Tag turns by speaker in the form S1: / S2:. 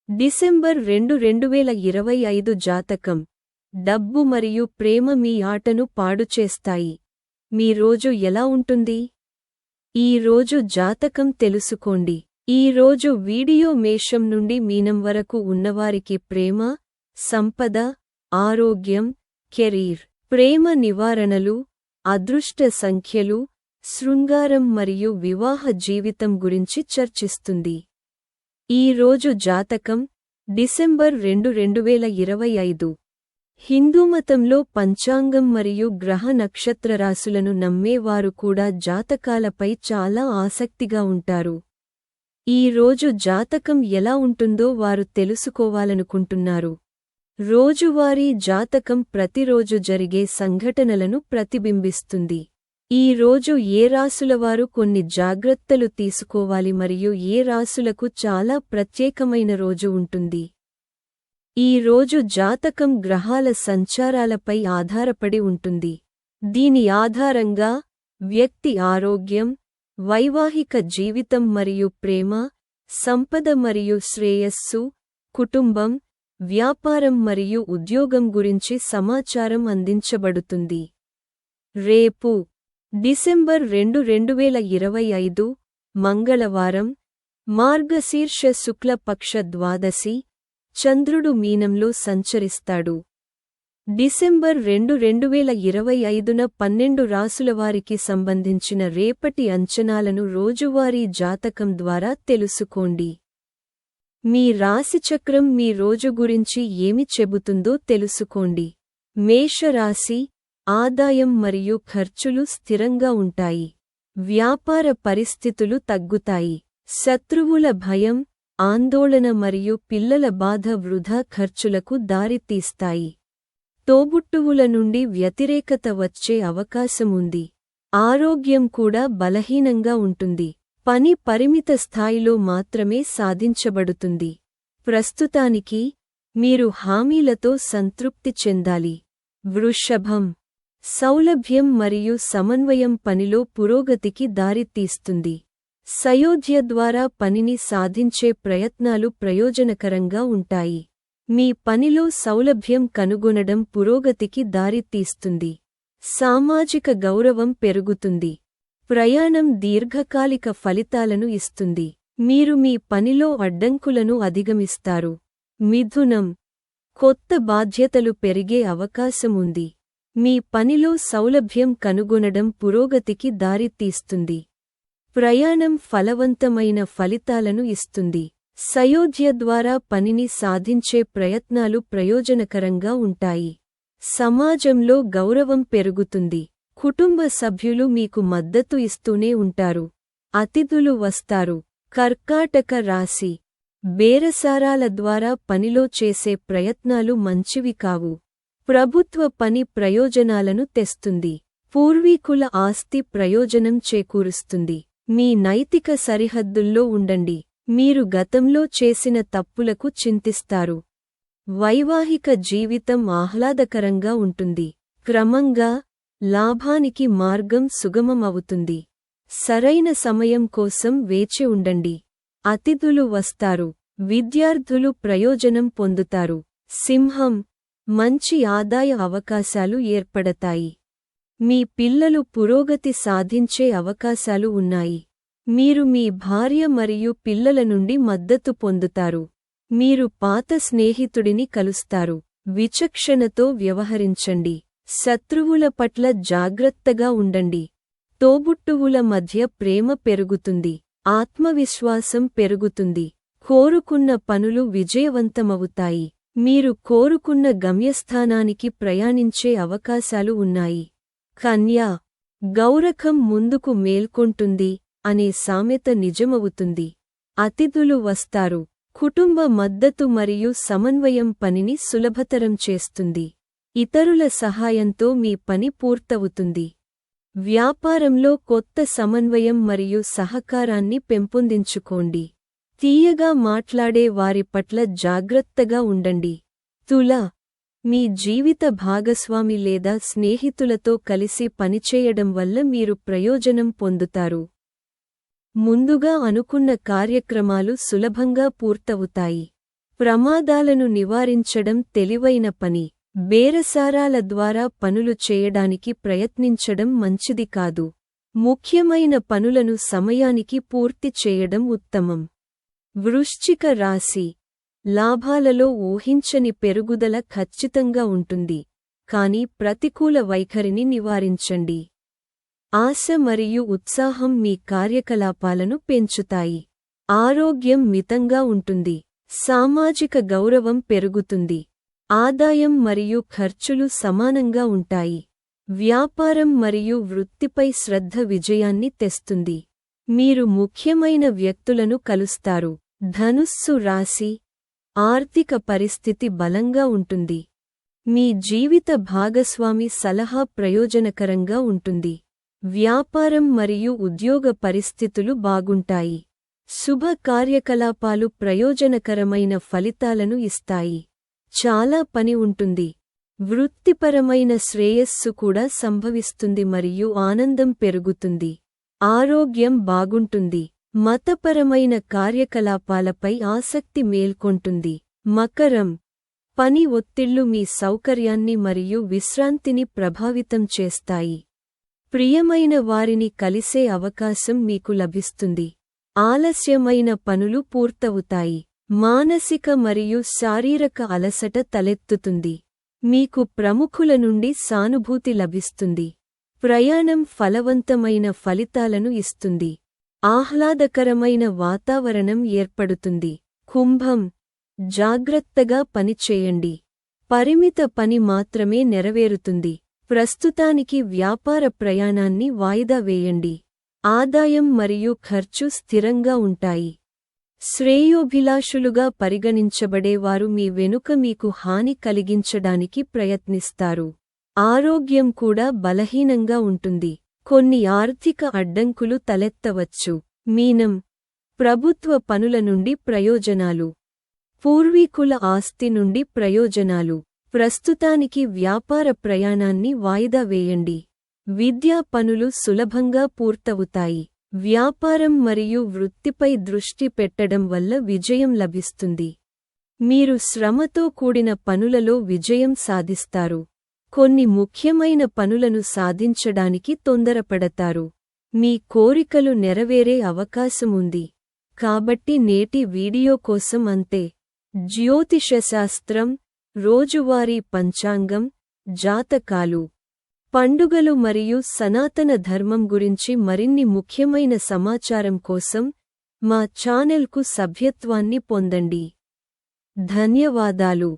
S1: December 2 2025 జాతకం. డబ్బు మరియు ప్రేమ మీ ఆటను పాడు చేస్తాయి. మీ రోజు ఎలా ఉంటుంది? ఈ రోజు జాతకం తెలుసుకోండి. ఈ రోజు వీడియో మేషం నుండి మీనం వరకు ఉన్నవారికి ప్రేమ, సంపద, ఆరోగ్యం, కెరీర్, ప్రేమ నివారణలు, అదృష్ట సంఖ్యలు, శృంగారం మరియు వివాహ జీవితం గురించి చర్చిస్తుంది. ఈ రోజు జాతకం, డిసెంబర్ 2 2025. హిందూమతంలో పంచాంగం మరియు గ్రహ నక్షత్రరాశులను నమ్మేవారు కూడా జాతకాలపై చాలా ఆసక్తిగా ఉంటారు. ఈ రోజు జాతకం ఎలా ఉంటుందో వారు తెలుసుకోవాలనుకుంటున్నారు. రోజువారీ జాతకం ప్రతిరోజు జరిగే సంఘటనలను ప్రతిబింబిస్తుంది. ఈ రోజు ఏ రాశులవారు కొన్ని జాగ్రత్తలు తీసుకోవాలి మరియు ఏ రాశులకు చాలా ప్రత్యేకమైన రోజు ఉంటుంది. ఈ రోజు జాతకం గ్రహాల సంచారాలపై ఆధారపడి ఉంటుంది. దీని ఆధారంగా వ్యక్తి ఆరోగ్యం, వైవాహిక జీవితం మరియు ప్రేమ, సంపద మరియు శ్రేయస్సు, కుటుంబం, వ్యాపారం మరియు ఉద్యోగం గురించి సమాచారం అందించబడుతుంది. రేపు డిసెంబర్ 2 2025, మంగళవారం, మార్గశీర్ష శుక్ల పక్ష ద్వాదశి, చంద్రుడు మీనంలో సంచరిస్తాడు. డిసెంబర్ 2 2025న 12 రాశులవారికి సంబంధించిన రేపటి అంచనాలను రోజువారీ జాతకం ద్వారా తెలుసుకోండి. మీ రాశిచక్రం మీ రోజు గురించి ఏమి చెబుతుందో తెలుసుకోండి. మేషరాశి, ఆదాయం మరియు ఖర్చులు స్థిరంగా ఉంటాయి. వ్యాపార పరిస్థితులు తగ్గుతాయి. శత్రువుల భయం, ఆందోళన మరియు పిల్లల బాధ వృధా ఖర్చులకు దారితీస్తాయి. తోబుట్టువుల నుండి వ్యతిరేకత వచ్చే అవకాశముంది. ఆరోగ్యం కూడా బలహీనంగా ఉంటుంది. పని పరిమిత స్థాయిలో మాత్రమే సాధించబడుతుంది. ప్రస్తుతానికి మీరు హామీలతో సంతృప్తి చెందాలి. వృషభం, సౌలభ్యం మరియు సమన్వయం పనిలో పురోగతికి దారితీస్తుంది. సయోధ్య ద్వారా పనిని సాధించే ప్రయత్నాలు ప్రయోజనకరంగా ఉంటాయి. మీ పనిలో సౌలభ్యం కనుగొనడం పురోగతికి దారితీస్తుంది. సామాజిక గౌరవం పెరుగుతుంది. ప్రయాణం దీర్ఘకాలిక ఫలితాలను ఇస్తుంది. మీరు మీ పనిలో అడ్డంకులను అధిగమిస్తారు. మిథునం, కొత్త బాధ్యతలు పెరిగే అవకాశముంది. మీ పనిలో సౌలభ్యం కనుగొనడం పురోగతికి దారితీస్తుంది. ప్రయాణం ఫలవంతమైన ఫలితాలను ఇస్తుంది. సయోధ్య ద్వారా పనిని సాధించే ప్రయత్నాలు ప్రయోజనకరంగా ఉంటాయి. సమాజంలో గౌరవం పెరుగుతుంది. కుటుంబ సభ్యులు మీకు మద్దతు ఇస్తూనే ఉంటారు. అతిథులు వస్తారు. కర్కాటక రాశి, బేరసారాల ద్వారా పనిలో చేసే ప్రయత్నాలు మంచివి కావు. ప్రభుత్వ పని ప్రయోజనాలను తెస్తుంది. పూర్వీకుల ఆస్తి ప్రయోజనం చేకూరుస్తుంది. మీ నైతిక సరిహద్దుల్లో ఉండండి. మీరు గతంలో చేసిన తప్పులకు చింతిస్తారు. వైవాహిక జీవితం ఆహ్లాదకరంగా ఉంటుంది. క్రమంగా లాభానికి మార్గం సుగమమవుతుంది. సరైన సమయం కోసం వేచి ఉండండి. అతిథులు వస్తారు. విద్యార్థులు ప్రయోజనం పొందుతారు. సింహం, మంచి ఆదాయ అవకాశాలు ఏర్పడతాయి. మీ పిల్లలు పురోగతి సాధించే అవకాశాలు ఉన్నాయి. మీరు మీ భార్య మరియు పిల్లల నుండి మద్దతు పొందుతారు. మీరు పాత స్నేహితుడిని కలుస్తారు. విచక్షణతో వ్యవహరించండి. శత్రువుల పట్ల జాగ్రత్తగా ఉండండి. తోబుట్టువుల మధ్య ప్రేమ పెరుగుతుంది. ఆత్మవిశ్వాసం పెరుగుతుంది. కోరుకున్న పనులు విజయవంతమవుతాయి. మీరు కోరుకున్న గమ్యస్థానానికి ప్రయాణించే అవకాశాలు ఉన్నాయి. కన్యా, గౌరఖం ముందుకు మేల్కొంటుంది అనే సామెత నిజమవుతుంది. అతిథులు వస్తారు. కుటుంబ మద్దతు మరియు సమన్వయం పనిని సులభతరం చేస్తుంది. ఇతరుల సహాయంతో మీ పని పూర్తవుతుంది. వ్యాపారంలో కొత్త సమన్వయం మరియు సహకారాన్ని పెంపొందించుకోండి. తీయగా మాట్లాడే వారి పట్ల జాగ్రత్తగా ఉండండి. తుల, మీ జీవిత భాగస్వామి లేదా స్నేహితులతో కలిసి పనిచేయడం వల్ల మీరు ప్రయోజనం పొందుతారు. ముందుగా అనుకున్న కార్యక్రమాలు సులభంగా పూర్తవుతాయి. ప్రమాదాలను నివారించడం తెలివైన పని. బేరసారాల ద్వారా పనులు చేయడానికి ప్రయత్నించడం మంచిది కాదు. ముఖ్యమైన పనులను సమయానికి పూర్తి చేయడం ఉత్తమం. వృశ్చిక రాశి. లాభాలలో ఊహించని పెరుగుదల ఖచ్చితంగా ఉంటుంది, కానీ ప్రతికూల వైఖరిని నివారించండి. ఆశ మరియు ఉత్సాహం మీ కార్యకలాపాలను పెంచుతాయి. ఆరోగ్యం మితంగా ఉంటుంది. సామాజిక గౌరవం పెరుగుతుంది. ఆదాయం మరియు ఖర్చులు సమానంగా ఉంటాయి. వ్యాపారం మరియు వృత్తిపై శ్రద్ధ విజయాన్ని తెస్తుంది. మీరు ముఖ్యమైన వ్యక్తులను కలుస్తారు. ధనుస్సు రాశి. ఆర్థిక పరిస్థితి బలంగా ఉంటుంది. మీ జీవిత భాగస్వామి సలహా ప్రయోజనకరంగా ఉంటుంది. వ్యాపారం మరియు ఉద్యోగ పరిస్థితులు బాగుంటాయి. శుభ కార్యకలాపాలు ప్రయోజనకరమైన ఫలితాలను ఇస్తాయి. చాలా పని ఉంటుంది. వృత్తిపరమైన శ్రేయస్సు కూడా సంభవిస్తుంది మరియు ఆనందం పెరుగుతుంది. ఆరోగ్యం బాగుంటుంది. మతపరమైన కార్యకలాపాలపై ఆసక్తి మేల్కొంటుంది. మకరం. పని ఒత్తిళ్లు మీ సౌకర్యాన్ని మరియు విశ్రాంతిని ప్రభావితం చేస్తాయి. ప్రియమైన వారిని కలిసే అవకాశం మీకు లభిస్తుంది. ఆలస్యమైన పనులు పూర్తవుతాయి. మానసిక మరియు శారీరక అలసట తలెత్తుతుంది. మీకు ప్రముఖుల నుండి సానుభూతి లభిస్తుంది. ప్రయాణం ఫలవంతమైన ఫలితాలను ఇస్తుంది. ఆహ్లాదకరమైన వాతావరణం ఏర్పడుతుంది. కుంభం. జాగ్రత్తగా పనిచేయండి. పరిమిత పని మాత్రమే నెరవేరుతుంది. ప్రస్తుతానికి వ్యాపార ప్రయాణాన్ని వాయిదా వేయండి. ఆదాయం మరియు ఖర్చు స్థిరంగా ఉంటాయి. శ్రేయోభిలాషులుగా పరిగణించబడేవారు మీ వెనుక మీకు హాని కలిగించడానికి ప్రయత్నిస్తారు. ఆరోగ్యం కూడా బలహీనంగా ఉంటుంది. కొన్ని ఆర్థిక అడ్డంకులు తలెత్తవచ్చు. మీనం. ప్రభుత్వ పనుల నుండి ప్రయోజనాలు. పూర్వీకుల ఆస్తి నుండి ప్రయోజనాలు. ప్రస్తుతానికి వ్యాపార ప్రయాణాన్ని వాయిదా వేయండి. విద్యా పనులు సులభంగా పూర్తవుతాయి. వ్యాపారం మరియు వృత్తిపై దృష్టి పెట్టడం వల్ల విజయం లభిస్తుంది. మీరు శ్రమతో కూడిన పనులలో విజయం సాధిస్తారు. కొన్ని ముఖ్యమైన పనులను సాధించడానికి తొందరపడతారు. మీ కోరికలు నెరవేరే అవకాశముంది. కాబట్టి నేటి వీడియో కోసం అంతే. జ్యోతిషశాస్త్రం, రోజువారీ పంచాంగం, జాతకాలు, పండుగలు మరియు సనాతన ధర్మం గురించి మరిన్ని ముఖ్యమైన సమాచారం కోసం మా ఛానెల్కు సభ్యత్వాన్ని పొందండి. ధన్యవాదాలు.